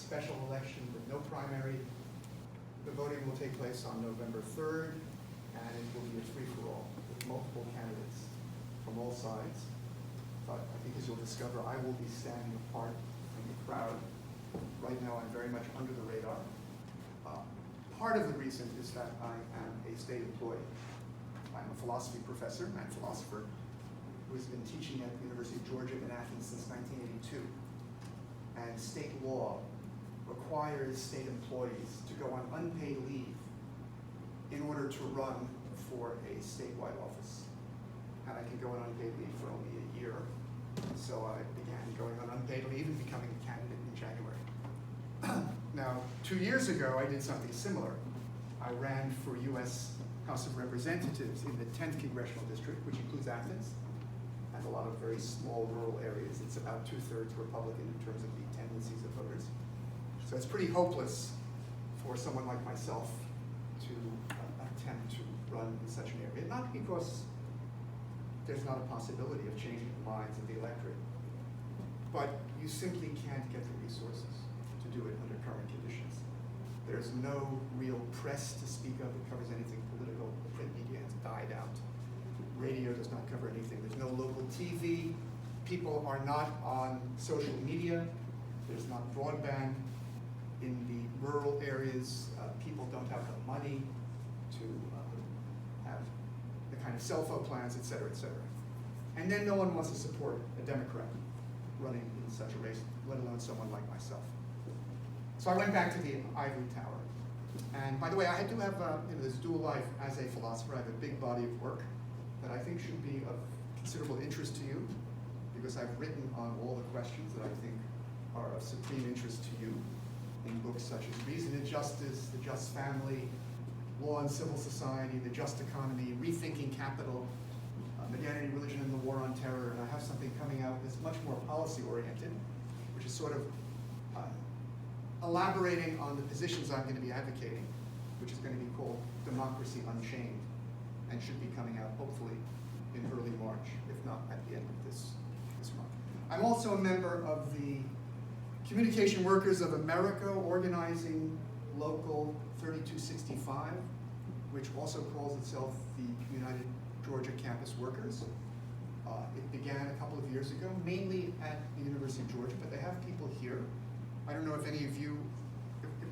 special election with no primary. The voting will take place on November 3rd, and it will be a free-for-all with multiple candidates from all sides. But I think as you'll discover, I will be standing apart from the crowd. Right now, I'm very much under the radar. Part of the reason is that I am a state employee. I'm a philosophy professor and philosopher who has been teaching at the University of Georgia in Athens since 1982. And state law requires state employees to go on unpaid leave in order to run for a statewide office. And I can go on unpaid leave for only a year. So I began going on unpaid leave and becoming a candidate in January. Now, 2 years ago, I did something similar. I ran for U.S. House of Representatives in the 10th Congressional District, which includes Athens, and a lot of very small rural areas. It's about 2/3 Republican in terms of the tendencies of voters. So it's pretty hopeless for someone like myself to attempt to run in such an area, not because there's not a possibility of changing the minds of the electorate, but you simply can't get the resources to do it under current conditions. There's no real press to speak of that covers anything political. The print media has died out. Radio does not cover anything. There's no local TV. People are not on social media. There's not broadband. In the rural areas, people don't have the money to have the kind of cell phone plans, et cetera, et cetera. And then no one wants to support a Democrat running in such a race, let alone someone like myself. So I went back to the ivory tower. And by the way, I do have this dual life as a philosopher. I have a big body of work that I think should be of considerable interest to you, because I've written on all the questions that I think are of supreme interest to you in books such as Reason and Justice, The Just Family, Law and Civil Society, The Just Economy, Rethinking Capital, Modernity, Religion, and the War on Terror. And I have something coming out that's much more policy-oriented, which is sort of elaborating on the positions I'm going to be advocating, which is going to be called Democracy Unchained, and should be coming out hopefully in early March, if not at the end of this month. I'm also a member of the Communication Workers of America, organizing Local 3265, which also calls itself the United Georgia Campus Workers. It began a couple of years ago, mainly at the University of Georgia, but they have people here. I don't know if any of you,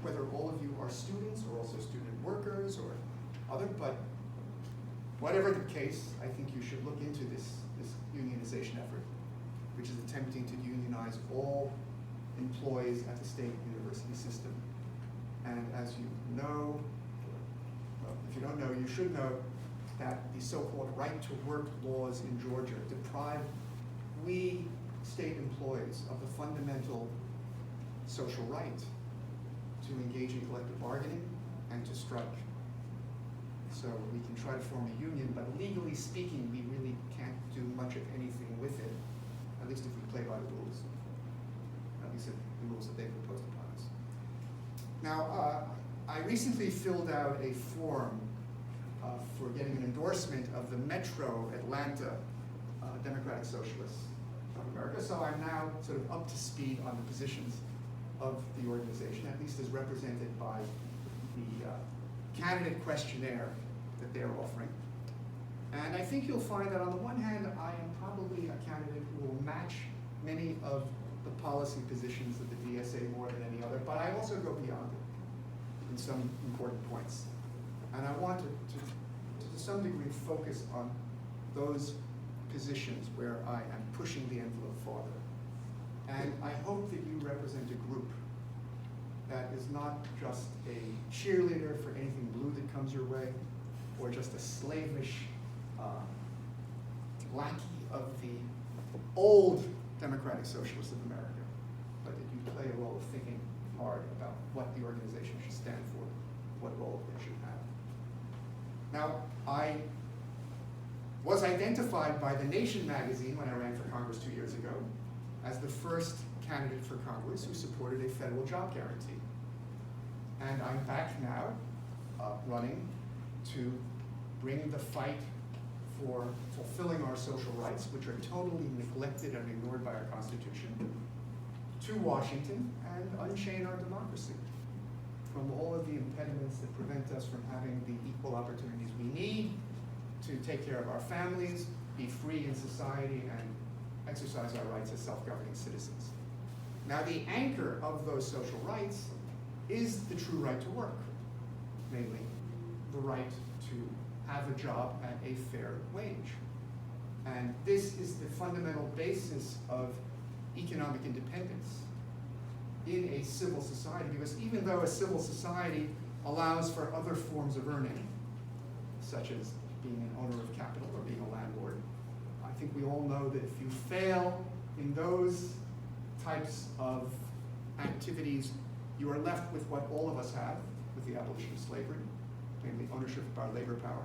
whether all of you are students or also student workers or other, but whatever the case, I think you should look into this unionization effort, which is attempting to unionize all employees at the state university system. And as you know, well, if you don't know, you should know that the so-called right-to-work laws in Georgia deprive we state employees of the fundamental social right to engage in collective bargaining and to strike. So we can try to form a union, but legally speaking, we really can't do much of anything with it, at least if we play by the rules, at least the rules that they've imposed upon us. Now, I recently filled out a form for getting an endorsement of the Metro Atlanta Democratic Socialists of America, so I'm now sort of up to speed on the positions of the organization, at least as represented by the candidate questionnaire that they're offering. And I think you'll find that on the one hand, I am probably a candidate who will match many of the policy positions of the DSA more than any other, but I also go beyond it in some important points. And I want to some degree focus on those positions where I am pushing the envelope farther. And I hope that you represent a group that is not just a cheerleader for anything blue that comes your way, or just a slavish lackey of the old Democratic Socialists of America, but that you play a role of thinking hard about what the organization should stand for, what role it should have. Now, I was identified by The Nation magazine when I ran for Congress 2 years ago as the first candidate for Congress who supported a federal job guarantee. And I'm back now running to bring the fight for fulfilling our social rights, which are totally neglected and ignored by our Constitution, to Washington and unchain our democracy from all of the impediments that prevent us from having the equal opportunities we need to take care of our families, be free in society, and exercise our rights as self-governing citizens. Now, the anchor of those social rights is the true right to work, namely the right to have a job at a fair wage. And this is the fundamental basis of economic independence in a civil society, because even though a civil society allows for other forms of earning, such as being an owner of capital or being a landlord, I think we all know that if you fail in those types of activities, you are left with what all of us have with the abolition of slavery, namely ownership of our labor power,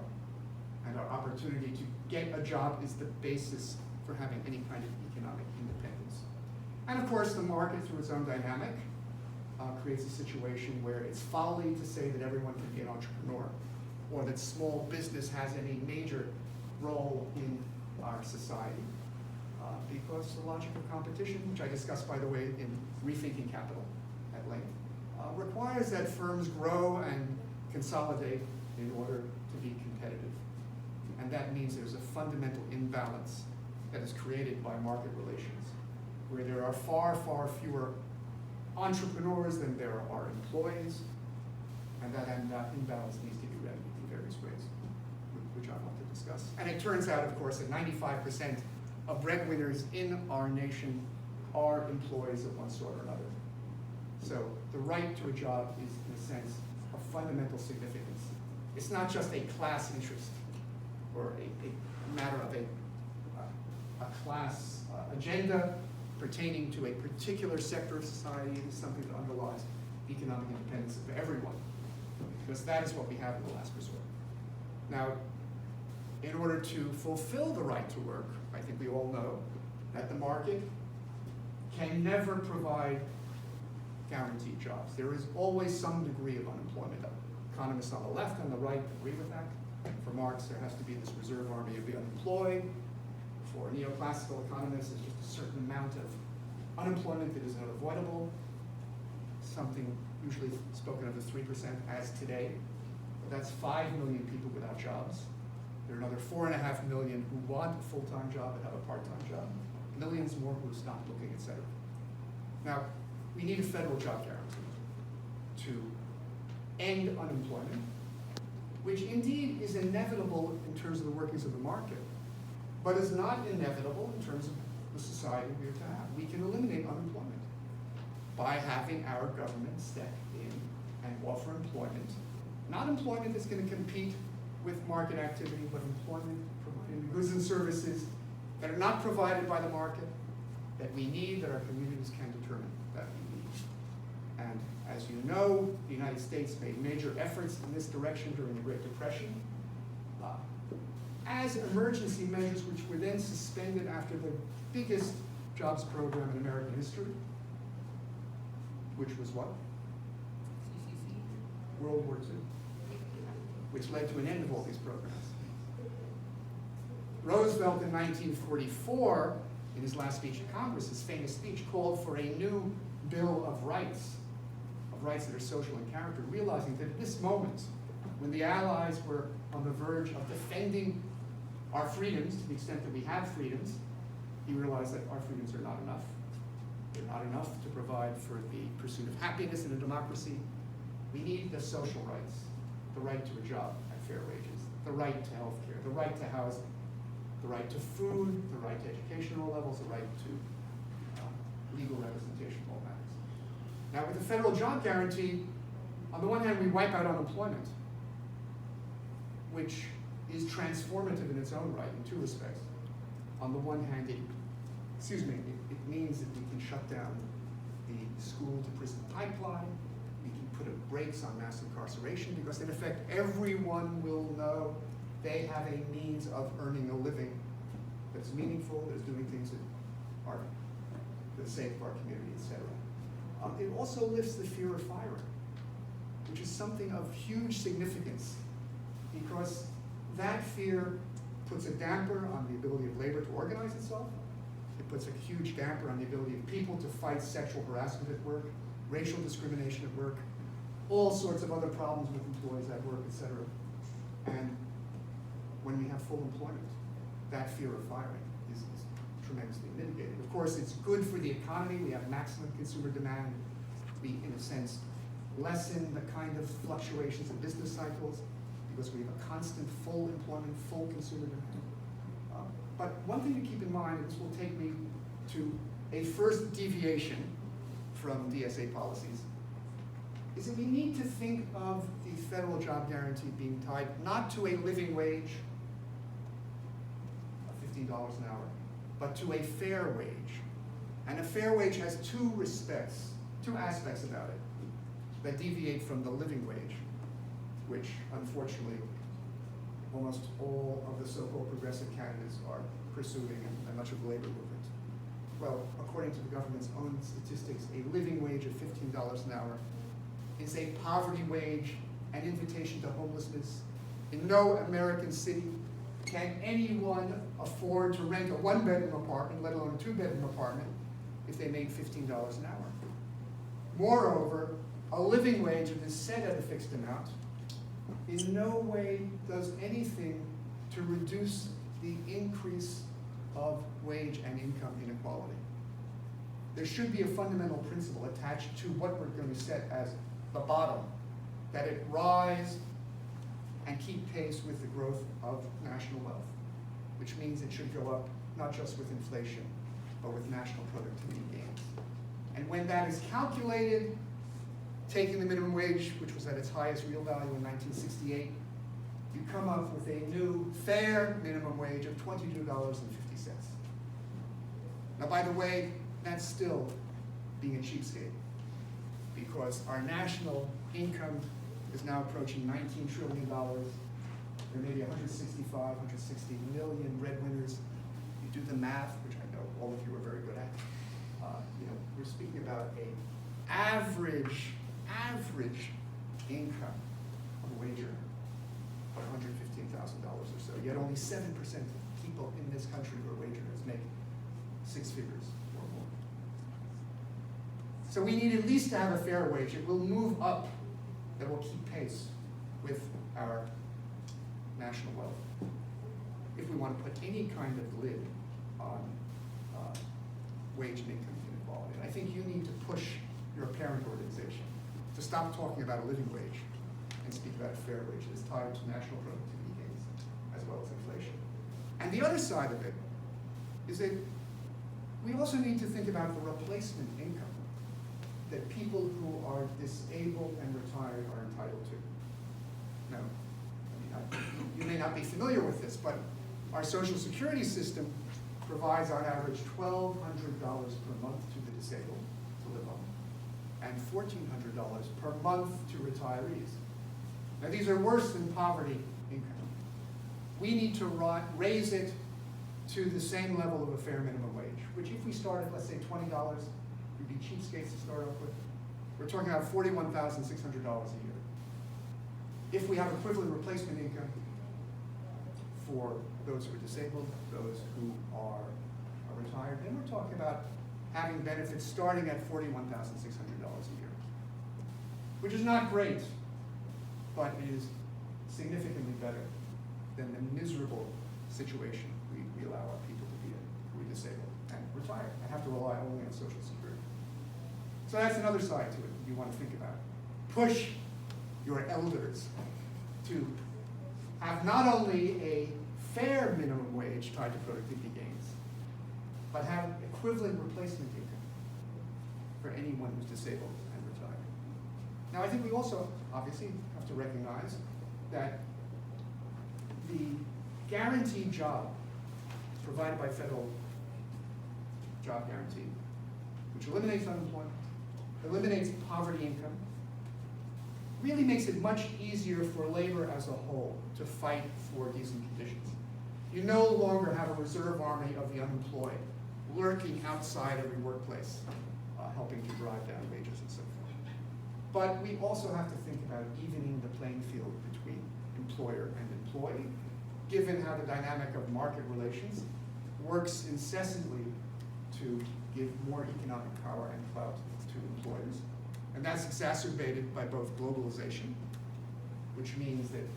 and our opportunity to get a job is the basis for having any kind of economic independence. And of course, the market, through its own dynamic, creates a situation where it's folly to say that everyone can be an entrepreneur, or that small business has any major role in our society, because the logic of competition, which I discussed, by the way, in Rethinking Capital at length, requires that firms grow and consolidate in order to be competitive. And that means there's a fundamental imbalance that is created by market relations, where there are far, far fewer entrepreneurs than there are employees, and that imbalance needs to be remedied in various ways, which I want to discuss. And it turns out, of course, that 95% of breadwinners in our nation are employees of one sort or another. So the right to a job is, in a sense, of fundamental significance. It's not just a class interest or a matter of a class agenda pertaining to a particular sector of society. It is something that underlies economic independence of everyone, because that is what we have in the last resort. Now, in order to fulfill the right to work, I think we all know that the market can never provide guaranteed jobs. There is always some degree of unemployment. Economists on the left and the right agree with that. For Marx, there has to be this reserve army of the unemployed. For neoclassical economists, it's just a certain amount of unemployment that is unavoidable, something usually spoken of as 3% as today. That's 5 million people without jobs. There are another 4.5 million who want a full-time job but have a part-time job. Millions more who stop looking, etc. Now, we need a federal job guarantee to end unemployment, which indeed is inevitable in terms of the workings of the market, but is not inevitable in terms of the society we are to have. We can eliminate unemployment by having our government step in and offer employment, not employment that's going to compete with market activity, but employment providing goods and services that are not provided by the market, that we need, that our communities can determine that we need. And as you know, the United States made major efforts in this direction during the Great Depression as emergency measures, which were then suspended after the biggest jobs program in American history, which was what? World War II, which led to an end of all these programs. Roosevelt in 1944, in his last speech at Congress, his famous speech, called for a new Bill of Rights that are social in character, realizing that at this moment, when the Allies were on the verge of defending our freedoms, to the extent that we have freedoms, he realized that our freedoms are not enough. They're not enough to provide for the pursuit of happiness in a democracy. We need the social rights, the right to a job at fair wages, the right to health care, the right to housing, the right to food, the right to educational levels, the right to legal representation of all matters. Now, with the federal job guarantee, on the one hand, we wipe out unemployment, which is transformative in its own right in two respects. On the one hand, it means that we can shut down the school-to-prison pipeline. We can put brakes on mass incarceration, because in effect, everyone will know they have a means of earning a living that's meaningful, that's doing things that are for the sake of our community, etc. It also lifts the fear of firing, which is something of huge significance, because that fear puts a damper on the ability of labor to organize itself. It puts a huge damper on the ability of people to fight sexual harassment at work, racial discrimination at work, all sorts of other problems with employees at work, etc. And when we have full employment, that fear of firing is tremendously mitigated. Of course, it's good for the economy. We have maximum consumer demand. We, in a sense, lessen the kind of fluctuations in business cycles because we have a constant full employment, full consumer demand. But one thing to keep in mind, and this will take me to a first deviation from DSA policies, is that we need to think of the federal job guarantee being tied not to a living wage of $15 an hour, but to a fair wage. And a fair wage has two aspects about it that deviate from the living wage, which unfortunately almost all of the so-called progressive candidates are pursuing and much of the labor movement. Well, according to the government's own statistics, a living wage of $15 an hour is a poverty wage, an invitation to homelessness. In no American city can anyone afford to rent a one-bedroom apartment, let alone a two-bedroom apartment, if they made $15 an hour. Moreover, a living wage that is set at a fixed amount in no way does anything to reduce the increase of wage and income inequality. There should be a fundamental principle attached to what we're going to set as the bottom, that it rise and keep pace with the growth of national wealth, which means it should go up not just with inflation, but with national productivity gains. And when that is calculated, taking the minimum wage, which was at its highest real value in 1968, you come up with a new fair minimum wage of $22.50. Now, by the way, that's still being a cheapskate, because our national income is now approaching $19 trillion. There may be 165, 160 million breadwinners. You do the math, which I know all of you are very good at. We're speaking about an average income of a wage earner of $115,000 or so. Yet only 7% of people in this country who are wage earners make six figures or more. So we need at least to have a fair wage. It will move up, that will keep pace with our national wealth. If we want to put any kind of lid on wage and income inequality. And I think you need to push your parent organization to stop talking about a living wage and speak about a fair wage that is tied to national productivity gains as well as inflation. And the other side of it is that we also need to think about the replacement income that people who are disabled and retired are entitled to. Now, you may not be familiar with this, but our Social Security system provides on average $1,200 per month to the disabled to live on, and $1,400 per month to retirees. Now, these are worse than poverty income. We need to raise it to the same level of a fair minimum wage, which if we start at, let's say, $20, would be cheapskates to start off with. We're talking about $41,600 a year. If we have equivalent replacement income for those who are disabled, those who are retired, then we're talking about having benefits starting at $41,600 a year, which is not great, but it is significantly better than the miserable situation we allow our people to be in who are disabled and retired and have to rely only on Social Security. So that's another side to it you want to think about. Push your elders to have not only a fair minimum wage tied to productivity gains, but have equivalent replacement income for anyone who's disabled and retired. Now, I think we also obviously have to recognize that the guaranteed job provided by federal job guarantee, which eliminates unemployment, eliminates poverty income, really makes it much easier for labor as a whole to fight for decent conditions. You no longer have a reserve army of the unemployed lurking outside every workplace, helping to drive down wages and so forth. But we also have to think about evening the playing field between employer and employee, given how the dynamic of market relations works incessantly to give more economic power and clout to employers. And that's exacerbated by both globalization, which means that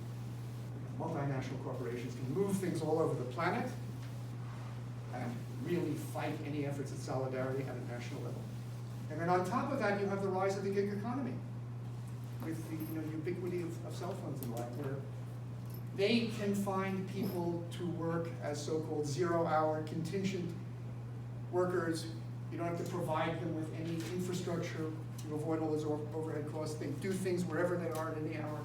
multinational corporations can move things all over the planet and really fight any efforts at solidarity at a national level. And then on top of that, you have the rise of the gig economy with the ubiquity of cell phones and the like, where they can find people to work as so-called zero-hour contingent workers. You don't have to provide them with any infrastructure to avoid all those overhead costs. They do things wherever they are at any hour,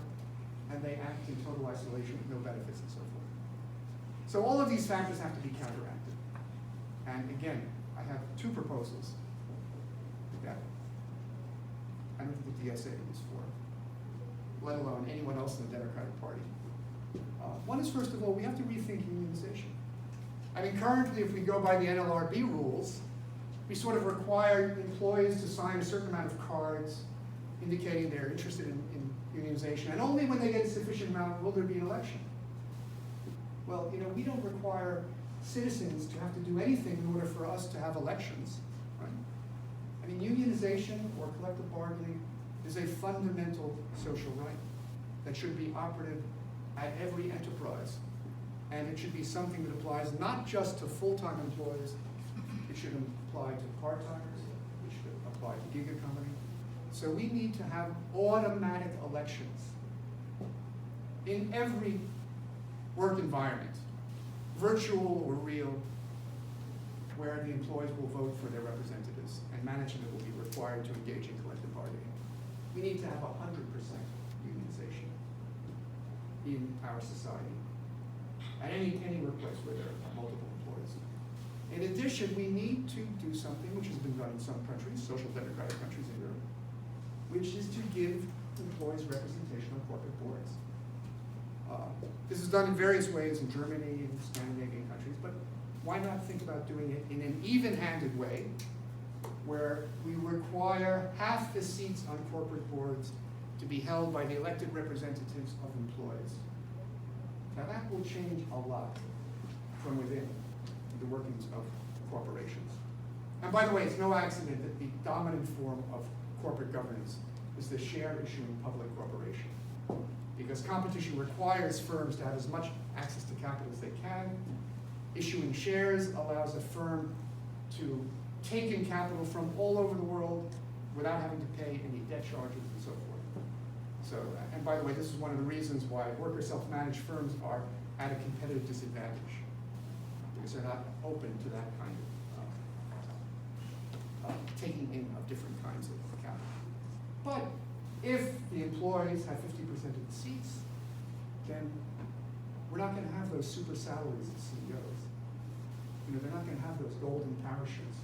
and they act in total isolation with no benefits and so forth. So all of these factors have to be counteracted. And again, I have two proposals that I don't think the DSA is for, let alone anyone else in the Democratic Party. One is, first of all, we have to rethink unionization. I mean, currently, if we go by the NLRB rules, we sort of require employees to sign a certain amount of cards indicating they're interested in unionization, and only when they get a sufficient amount will there be an election. Well, we don't require citizens to have to do anything in order for us to have elections, right? I mean, unionization or collective bargaining is a fundamental social right that should be operative at every enterprise. And it should be something that applies not just to full-time employees, it should apply to part-timers, it should apply to gig economy. So we need to have automatic elections in every work environment, virtual or real, where the employees will vote for their representatives and management will be required to engage in collective bargaining. We need to have 100% unionization in our society at any workplace where there are multiple employees. In addition, we need to do something which has been done in some countries, social democratic countries in Europe, which is to give employees representation on corporate boards. This is done in various ways in Germany and Scandinavian countries, but why not think about doing it in an even-handed way, where we require half the seats on corporate boards to be held by the elected representatives of employees. Now that will change a lot from within the workings of corporations. And by the way, it's no accident that the dominant form of corporate governance is the share issuing public corporation, because competition requires firms to have as much access to capital as they can. Issuing shares allows a firm to take in capital from all over the world without having to pay any debt charges and so forth. So, and by the way, this is one of the reasons why worker self-managed firms are at a competitive disadvantage, because they're not open to that kind of taking in of different kinds of capital. But if the employees have 50% of the seats, then we're not going to have those super salaries of CEOs. They're not going to have those golden parachutes.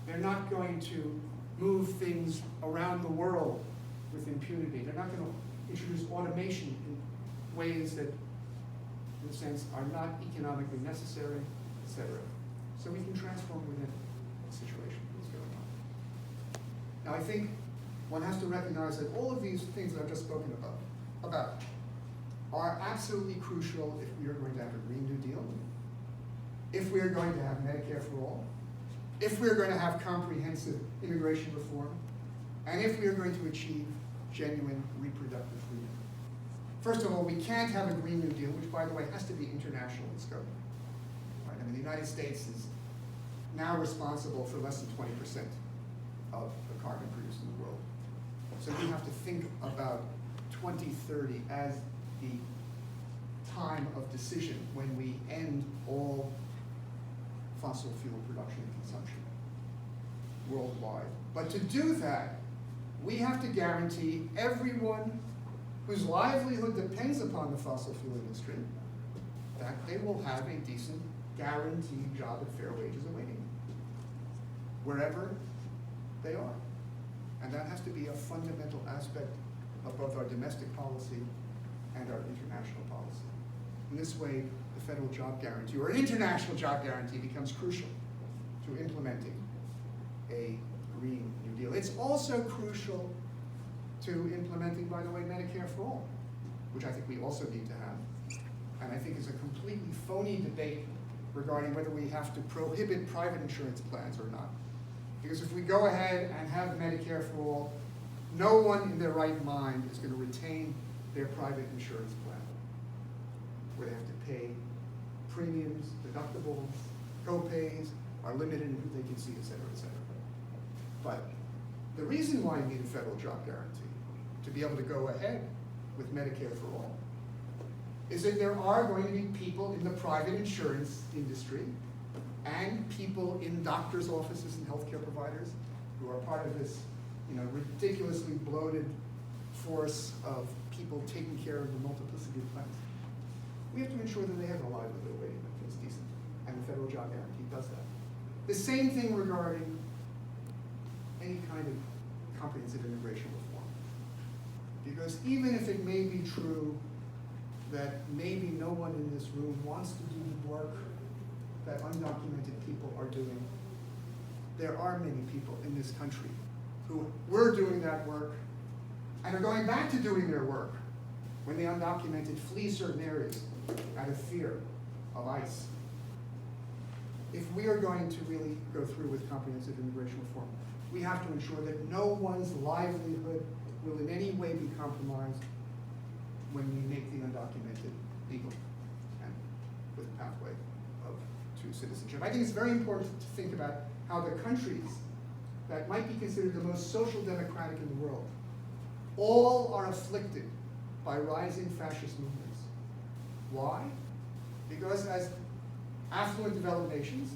They're not going to move things around the world with impunity. They're not going to introduce automation in ways that, in a sense, are not economically necessary, etc. So we can transform within the situation that's going on. Now, I think one has to recognize that all of these things that I've just spoken about are absolutely crucial if we are going to have a Green New Deal, if we are going to have Medicare for all, if we are going to have comprehensive immigration reform, and if we are going to achieve genuine reproductive freedom. First of all, we can't have a Green New Deal, which, by the way, has to be international in scope. Right? I mean, the United States is now responsible for less than 20% of the carbon produced in the world. So we have to think about 2030 as the time of decision when we end all fossil fuel production and consumption worldwide. But to do that, we have to guarantee everyone whose livelihood depends upon the fossil fuel industry that they will have a decent, guaranteed job at fair wages awaiting them, wherever they are. And that has to be a fundamental aspect of both our domestic policy and our international policy. In this way, the federal job guarantee, or an international job guarantee, becomes crucial to implementing a Green New Deal. It's also crucial to implementing, by the way, Medicare for all, which I think we also need to have. And I think is a completely phony debate regarding whether we have to prohibit private insurance plans or not. Because if we go ahead and have Medicare for all, no one in their right mind is going to retain their private insurance plan, where they have to pay premiums, deductibles, co-pays, are limited in who they can see, et cetera, et cetera. But the reason why you need a federal job guarantee, to be able to go ahead with Medicare for all, is that there are going to be people in the private insurance industry and people in doctors' offices and healthcare providers who are part of this, ridiculously bloated force of people taking care of the multiplicity of plans. We have to ensure that they have a livelihood waiting that is decent, and the federal job guarantee does that. The same thing regarding any kind of comprehensive immigration reform. Because even if it may be true that maybe no one in this room wants to do the work that undocumented people are doing, there are many people in this country who were doing that work and are going back to doing their work when the undocumented flee certain areas out of fear of ICE. If we are going to really go through with comprehensive immigration reform, we have to ensure that no one's livelihood will in any way be compromised when we make the undocumented legal and with a pathway to citizenship. I think it's very important to think about how the countries that might be considered the most social democratic in the world all are afflicted by rising fascist movements. Why? Because as affluent developed nations,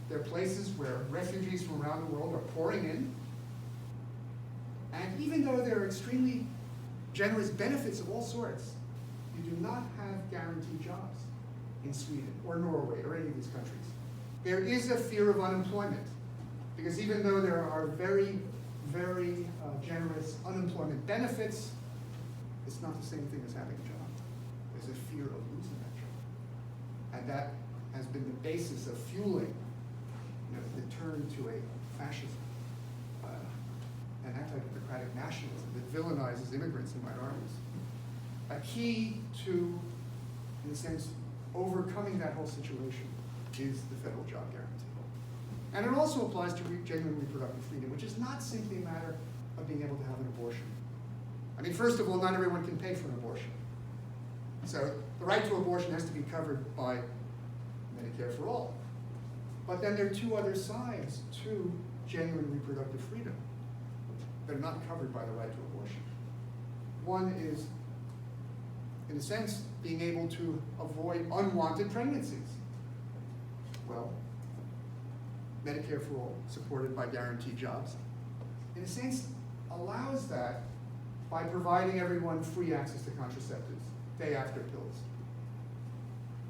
they're places where refugees from around the world are pouring in, and even though there are extremely generous benefits of all sorts, you do not have guaranteed jobs in Sweden or Norway or any of these countries. There is a fear of unemployment, because even though there are very, very generous unemployment benefits, it's not the same thing as having a job. There's a fear of losing that job. And that has been the basis of fueling the turn to a fascism, an anti-democratic nationalism that villainizes immigrants and minorities. A key to, in a sense, overcoming that whole situation is the federal job guarantee. And it also applies to genuine reproductive freedom, which is not simply a matter of being able to have an abortion. I mean, first of all, not everyone can pay for an abortion. So the right to abortion has to be covered by Medicare for all. But then there are two other sides to genuine reproductive freedom that are not covered by the right to abortion. One is, in a sense, being able to avoid unwanted pregnancies. Well, Medicare for all, supported by guaranteed jobs, in a sense, allows that by providing everyone free access to contraceptives, day-after pills,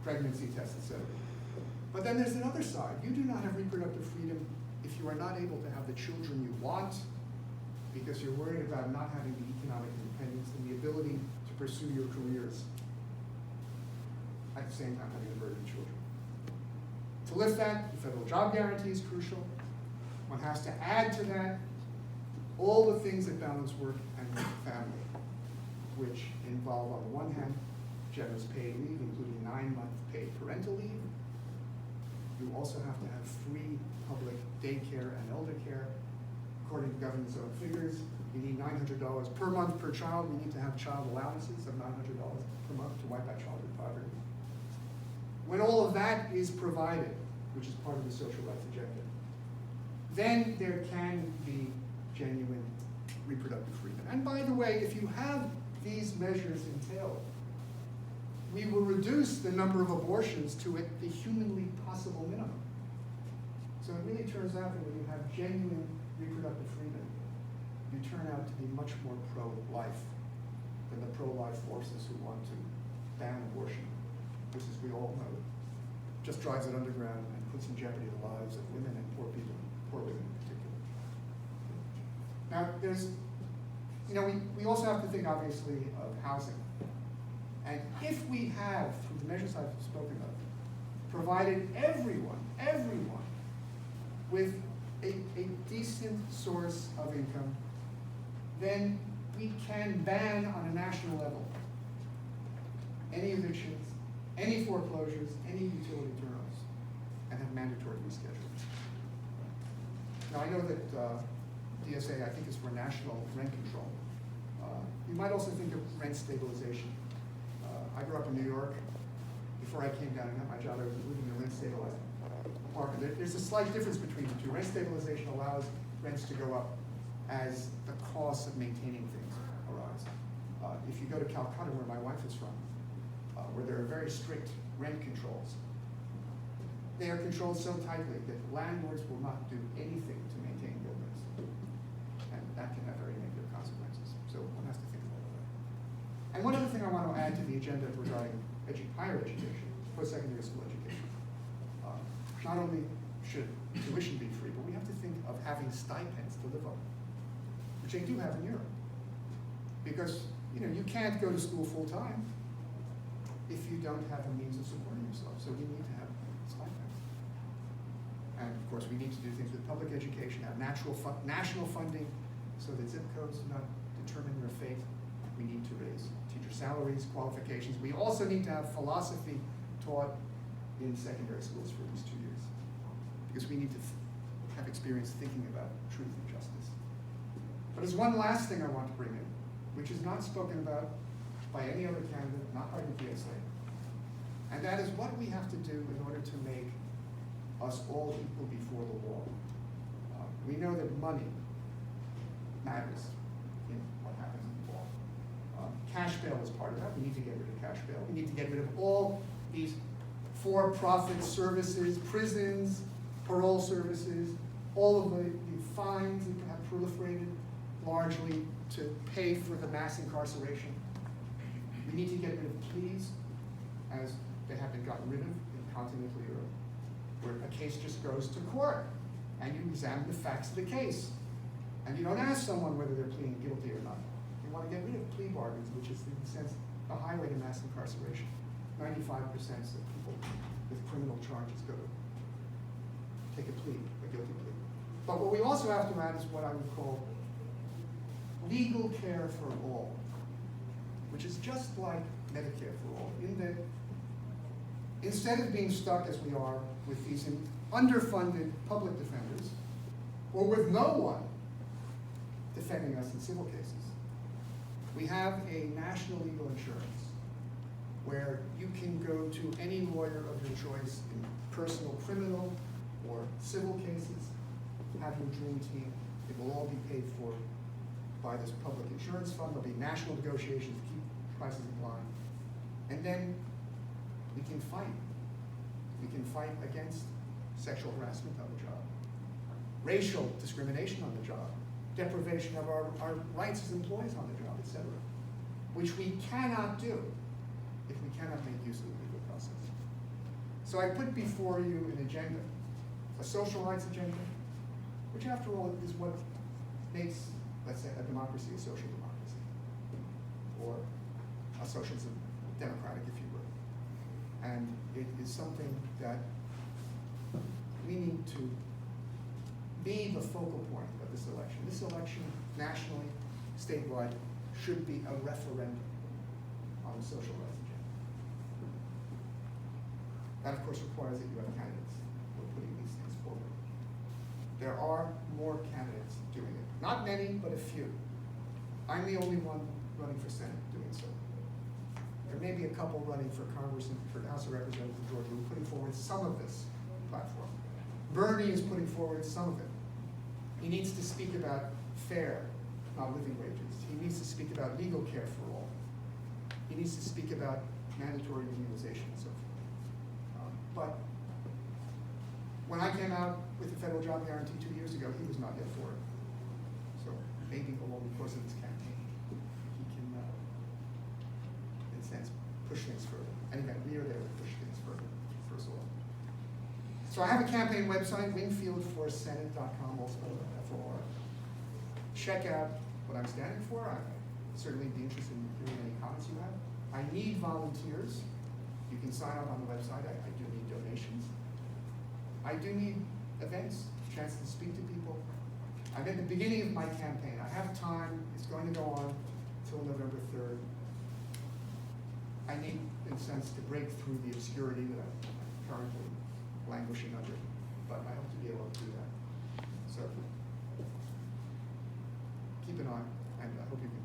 pregnancy tests, etc. But then there's another side. You do not have reproductive freedom if you are not able to have the children you want, because you're worried about not having the economic independence and the ability to pursue your careers at the same time having a burden of children. To lift that, the federal job guarantee is crucial. One has to add to that all the things that balance work and family, which involve, on the one hand, generous paid leave, including 9-month paid parental leave. You also have to have free public daycare and elder care. According to government's own figures, you need $900 per month per child. We need to have child allowances of $900 per month to wipe out childhood poverty. When all of that is provided, which is part of the social rights agenda, then there can be genuine reproductive freedom. And by the way, if you have these measures entailed, we will reduce the number of abortions to the humanly possible minimum. So it really turns out that when you have genuine reproductive freedom, you turn out to be much more pro-life than the pro-life forces who want to ban abortion, which, as we all know, just drives it underground and puts in jeopardy the lives of women and poor people, poor women in particular. Now, there's, we also have to think, obviously, of housing. And if we have, through the measures I've spoken of, provided everyone with a decent source of income, then we can ban on a national level any evictions, any foreclosures, any utility turn-offs, and have mandatory rescheduling. Now, I know that DSA, I think, is for national rent control. You might also think of rent stabilization. I grew up in New York. Before I came down and got my job, I was living in a rent stabilized apartment. There's a slight difference between the two. Rent stabilization allows rents to go up as the costs of maintaining things arise. If you go to Calcutta, where my wife is from, where there are very strict rent controls, they are controlled so tightly that landlords will not do anything to maintain buildings. And that can have very negative consequences. So one has to think about that. And one other thing I want to add to the agenda regarding higher education, post-secondary school education. Not only should tuition be free, but we have to think of having stipends to live on, which they do have in Europe. Because you can't go to school full-time if you don't have a means of supporting yourself. So we need to have stipends. And of course, we need to do things with public education, have national funding so that zip codes do not determine your fate. We need to raise teacher salaries, qualifications. We also need to have philosophy taught in secondary schools for at least 2 years, because we need to have experience thinking about truth and justice. But there's one last thing I want to bring in, which is not spoken about by any other candidate, not by the DSA. And that is what we have to do in order to make us all equal before the law. We know that money matters in what happens in the law. Cash bail is part of that. We need to get rid of cash bail. We need to get rid of all these for-profit services, prisons, parole services, all of the fines that have proliferated largely to pay for the mass incarceration. We need to get rid of pleas, as they have been gotten rid of in continental Europe, where a case just goes to court and you examine the facts of the case. And you don't ask someone whether they're pleading guilty or not. You want to get rid of plea bargains, which is, in a sense, the highway to mass incarceration. 95% of people with criminal charges go to take a plea, a guilty plea. But what we also have to add is what I would call legal care for all, which is just like Medicare for all, in that instead of being stuck as we are with these underfunded public defenders, or with no one defending us in civil cases, we have a national legal insurance where you can go to any lawyer of your choice in personal criminal or civil cases, have your dream team. It will all be paid for by this public insurance fund. There'll be national negotiations to keep prices in line. And then we can fight. We can fight against sexual harassment on the job, racial discrimination on the job, deprivation of our rights as employees on the job, etc., which we cannot do if we cannot make use of the legal process. So I put before you an agenda, a social rights agenda, which after all is what makes, let's say, a democracy a social democracy, or a socialism democratic, if you will. And it is something that we need to be the focal point of this election. This election, nationally, statewide, should be a referendum on the social rights agenda. That, of course, requires that you have candidates who are putting these things forward. There are more candidates doing it. Not many, but a few. I'm the only one running for Senate doing so. There may be a couple running for Congress and for the House of Representatives in Georgia who are putting forward some of this platform. Bernie is putting forward some of it. He needs to speak about fair, not living wages. He needs to speak about legal care for all. He needs to speak about mandatory immunization and so forth. But when I came out with the federal job guarantee 2 years ago, he was not yet for it. So maybe along the course of this campaign, he can, in a sense, push things further. Anyway, we are there to push things further, first of all. So I have a campaign website, wingfieldforsenate.com, all spelled out, F-O-R. Check out what I'm standing for. I'd certainly be interested in hearing any comments you have. I need volunteers. You can sign up on the website. I do need donations. I do need events, a chance to speak to people. I'm at the beginning of my campaign. I have time. It's going to go on until November 3rd. I need, in a sense, to break through the obscurity that I'm currently languishing under, but I hope to be able to do that. So keep an eye, and I hope you can